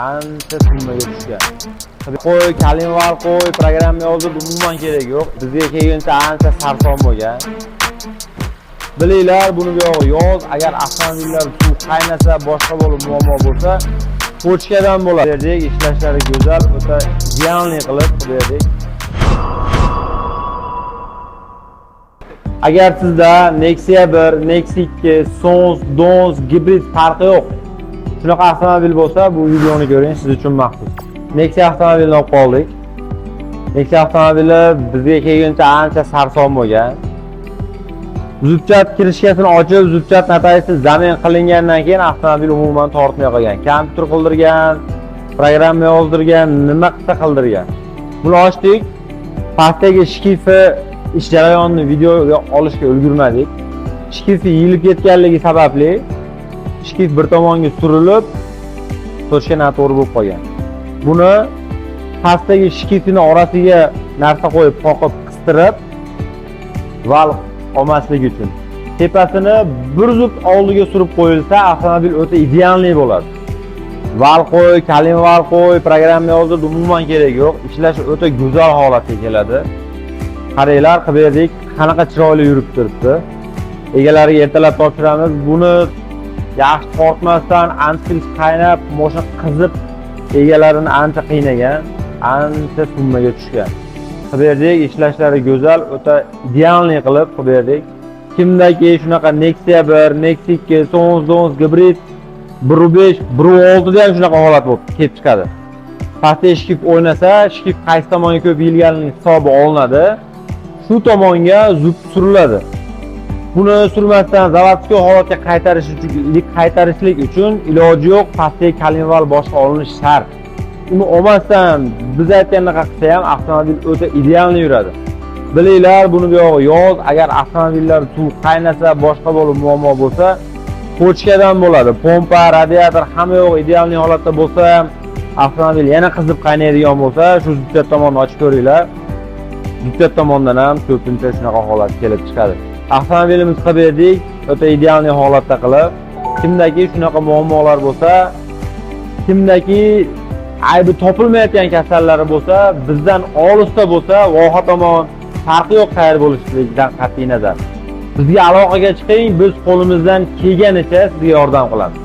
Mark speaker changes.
Speaker 1: ancha summaga tushgan. Qo'y, kalimvar qo'y, programma yozib umuman kerak yo'q. Bizga kelguncha ancha sarson bo'lgan. Bilinglar, buni bu yo'q yoz, agar avtomobillar suv qaynasa, boshqa bo'lib muammo bo'lsa, pochkadan bo'ladi. Berdik, ishlashlari go'zal, o'ta idealniy qilib berdik. Agar sizda Nexia 1, Nexia 2, Sons, Dons, gibrid farqi yo'q. Shunaqa avtomobil bo'lsa, bu videoni ko'ring, siz uchun maxsus. Nexia avtomobilini olib qoldik. Nexia avtomobili bizga kelguncha ancha sarson bo'lgan. Zubchat kirishkasini ochib, zubchat natijasi zamin qilingandan keyin avtomobil umuman tortmay qolgan. Kompyuter qildirgan, programma yozdirgan, nima qilsa qildirgan. Buni ochdik. Pastdagi shkifi ish jarayonini videoga olishga ulgurmadik. Shkifi yilib ketganligi sababli shkif bir tomonga surilib, to'shga noto'g'ri bo'lib qolgan. Buni pastdagi shkifini orasiga narsa qo'yib, qoqib, qistirib, val olmaslik uchun tepasini bir zub oldiga surib qo'yilsa, avtomobil o'ta idealniy bo'ladi. Val qo'y, kalimvar qo'y, programma yozib umuman kerak yo'q. Ishlashi o'ta go'zal holatga keladi. Qaranglar, qilib berdik, qanaqa chiroyli yurib turibdi. Egalariga ertalab topshiramiz. Buni yaxshi tortmasdan ancha qaynab, mashina qizib, egalarini ancha qiynagan, ancha summaga tushgan. Qilib berdik, ishlashlari go'zal, o'ta idealniy qilib berdik. Kimdaki shunaqa Nexia 1, Nexia 2, Sons, gibrid 1.5, 1.6 da ham shunaqa holat bo'lib kelib chiqadi. Pastda shkif o'ynasa, shkif qaysi tomonga ko'p yilganligi hisobi olinadi. Shu tomonga zub suriladi. Buni surmasdan zavodskiy holatga qaytarishlik uchun iloji yo'q, pastdagi kalimvar boshqa olinishi shart. Uni olmasdan biz aytgandaqa qilsa ham avtomobil o'ta idealniy yuradi. Bilinglar, buni bu yo'q yoz, agar avtomobillar suv qaynasa, boshqa bo'lib muammo bo'lsa, pochkadan bo'ladi. Pompa, radiator hamma yo'q idealniy holatda bo'lsa ham, avtomobil yana qizib qaynaydigan bo'lsa, shu zubchat tomonni ochib ko'ringlar. Zubchat tomondan ham ko'pincha shunaqa holat kelib chiqadi. Avtomobilimiz qilib berdik, o'ta idealniy holatda qilib. Kimdaki shunaqa muammolar bo'lsa, kimdaki aybi topilmayotgan kasallari bo'lsa, bizdan olisda bo'lsa, voha tomon farqi yo'q tayyor bo'lishligidan qat'iy nazar. Bizga aloqaga chiqing, biz qo'limizdan kelganicha sizga yordam qilamiz.